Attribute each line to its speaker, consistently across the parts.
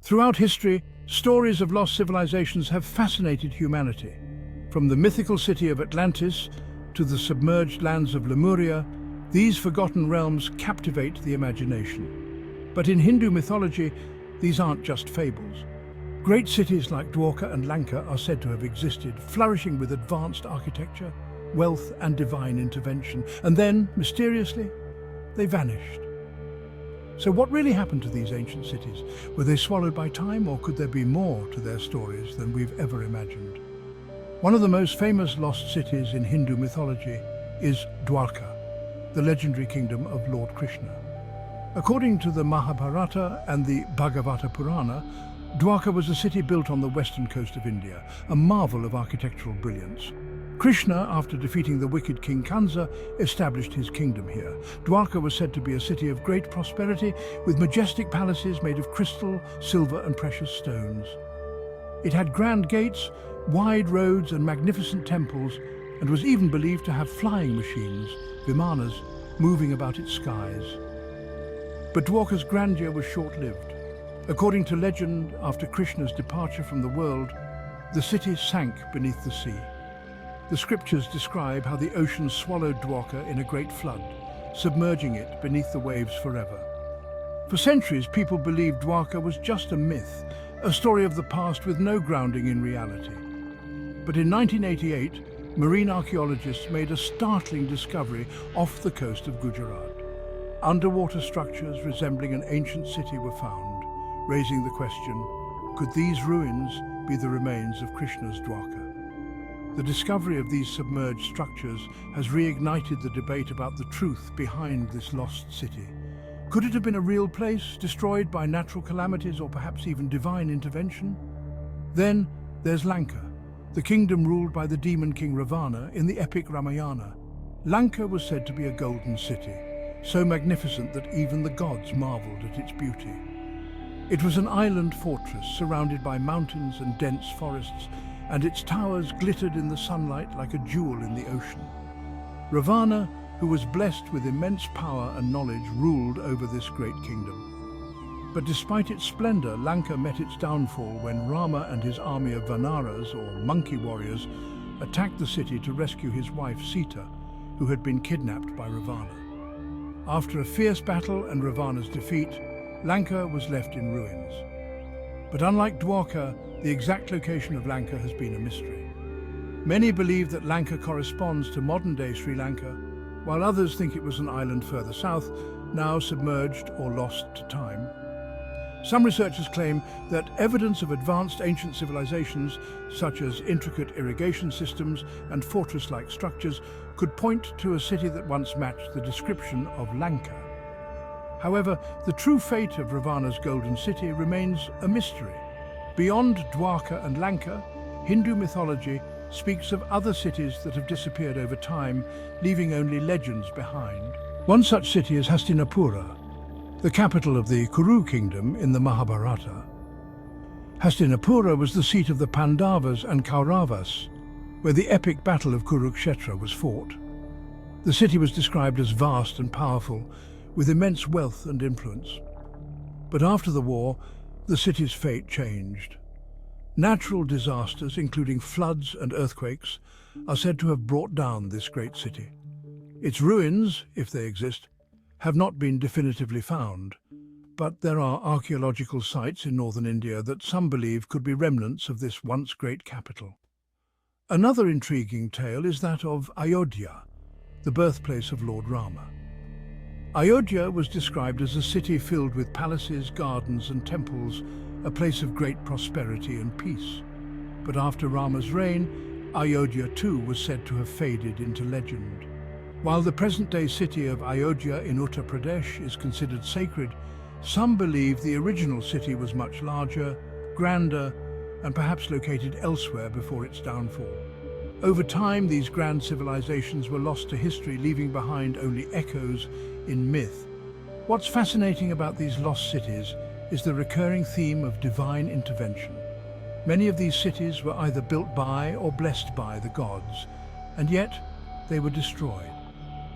Speaker 1: Throughout history, stories of lost civilizations have fascinated humanity. From the mythical city of Atlantis to the submerged lands of Lemuria, these forgotten realms captivate the imagination. But in Hindu mythology, these aren't just fables. Great cities like Dwarka and Lanka are said to have existed, flourishing with advanced architecture, wealth and divine intervention. And then, mysteriously, they vanished. So what really happened to these ancient cities? Were they swallowed by time, or could there be more to their stories than we've ever imagined? One of the most famous lost cities in Hindu mythology is Dwarka, the legendary kingdom of Lord Krishna. According to the Mahabharata and the Bhagavata Purana, Dwarka was a city built on the western coast of India, a marvel of architectural brilliance. Krishna, after defeating the wicked King Kansa, established his kingdom here. Dwarka was said to be a city of great prosperity, with majestic palaces made of crystal, silver and precious stones. It had grand gates, wide roads and magnificent temples, and was even believed to have flying machines, vimanas, moving about its skies. But Dwarka's grandeur was short-lived. According to legend, after Krishna's departure from the world, the city sank beneath the sea. The scriptures describe how the ocean swallowed Dwarka in a great flood, submerging it beneath the waves forever. For centuries, people believed Dwarka was just a myth, a story of the past with no grounding in reality. But in 1988, marine archaeologists made a startling discovery off the coast of Gujarat. Underwater structures resembling an ancient city were found, raising the question, could these ruins be the remains of Krishna's Dwarka? The discovery of these submerged structures has reignited the debate about the truth behind this lost city. Could it have been a real place, destroyed by natural calamities or perhaps even divine intervention? Then there's Lanka, the kingdom ruled by the demon king Ravana in the epic Ramayana. Lanka was said to be a golden city, so magnificent that even the gods marveled at its beauty. It was an island fortress surrounded by mountains and dense forests, and its towers glittered in the sunlight like a jewel in the ocean. Ravana, who was blessed with immense power and knowledge, ruled over this great kingdom. But despite its splendor, Lanka met its downfall when Rama and his army of Vanaras, or monkey warriors, attacked the city to rescue his wife Sita, who had been kidnapped by Ravana. After a fierce battle and Ravana's defeat, Lanka was left in ruins. But unlike Dwarka, the exact location of Lanka has been a mystery. Many believe that Lanka corresponds to modern-day Sri Lanka, while others think it was an island further south, now submerged or lost to time. Some researchers claim that evidence of advanced ancient civilizations, such as intricate irrigation systems and fortress-like structures, could point to a city that once matched the description of Lanka. However, the true fate of Ravana's golden city remains a mystery. Beyond Dwarka and Lanka, Hindu mythology speaks of other cities that have disappeared over time, leaving only legends behind. One such city is Hastinapura, the capital of the Kuru kingdom in the Mahabharata. Hastinapura was the seat of the Pandavas and Kauravas, where the epic battle of Kurukshetra was fought. The city was described as vast and powerful, with immense wealth and influence. But after the war, the city's fate changed. Natural disasters, including floods and earthquakes, are said to have brought down this great city. Its ruins, if they exist, have not been definitively found, but there are archaeological sites in northern India that some believe could be remnants of this once great capital. Another intriguing tale is that of Ayodhya, the birthplace of Lord Rama. Ayodhya was described as a city filled with palaces, gardens and temples, a place of great prosperity and peace. But after Rama's reign, Ayodhya too was said to have faded into legend. While the present-day city of Ayodhya in Uttar Pradesh is considered sacred, some believe the original city was much larger, grander, and perhaps located elsewhere before its downfall. Over time, these grand civilizations were lost to history, leaving behind only echoes in myth. What's fascinating about these lost cities is the recurring theme of divine intervention. Many of these cities were either built by or blessed by the gods, and yet they were destroyed,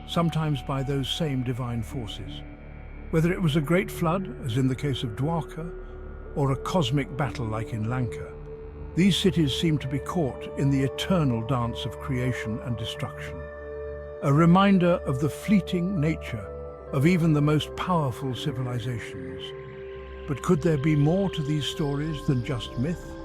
Speaker 1: sometimes by those same divine forces. Whether it was a great flood, as in the case of Dwarka, or a cosmic battle like in Lanka. These cities seem to be caught in the eternal dance of creation and destruction, a reminder of the fleeting nature of even the most powerful civilizations. But could there be more to these stories than just myth?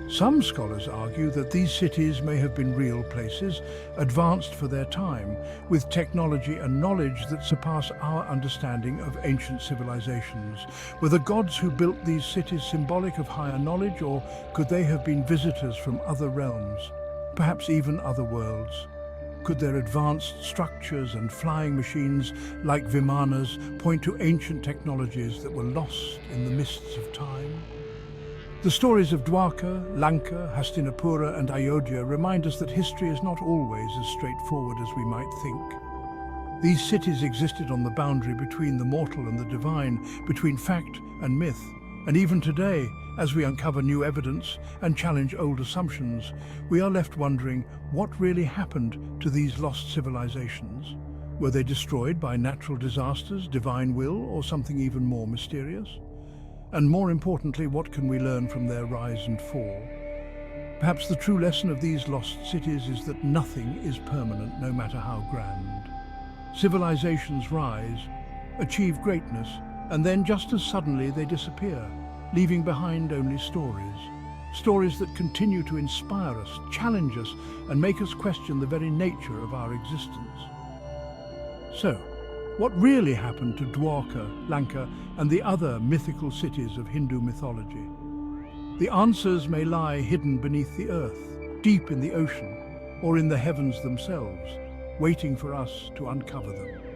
Speaker 1: Some scholars argue that these cities may have been real places, advanced for their time, with technology and knowledge that surpass our understanding of ancient civilizations. Were the gods who built these cities symbolic of higher knowledge, or could they have been visitors from other realms, perhaps even other worlds? Could their advanced structures and flying machines like vimanas point to ancient technologies that were lost in the mists of time? The stories of Dwarka, Lanka, Hastinapura and Ayodhya remind us that history is not always as straightforward as we might think. These cities existed on the boundary between the mortal and the divine, between fact and myth. And even today, as we uncover new evidence and challenge old assumptions, we are left wondering what really happened to these lost civilizations. Were they destroyed by natural disasters, divine will, or something even more mysterious? And more importantly, what can we learn from their rise and fall? Perhaps the true lesson of these lost cities is that nothing is permanent, no matter how grand. Civilizations rise, achieve greatness, and then just as suddenly they disappear, leaving behind only stories. Stories that continue to inspire us, challenge us, and make us question the very nature of our existence. So, what really happened to Dwarka, Lanka, and the other mythical cities of Hindu mythology? The answers may lie hidden beneath the earth, deep in the ocean, or in the heavens themselves, waiting for us to uncover them.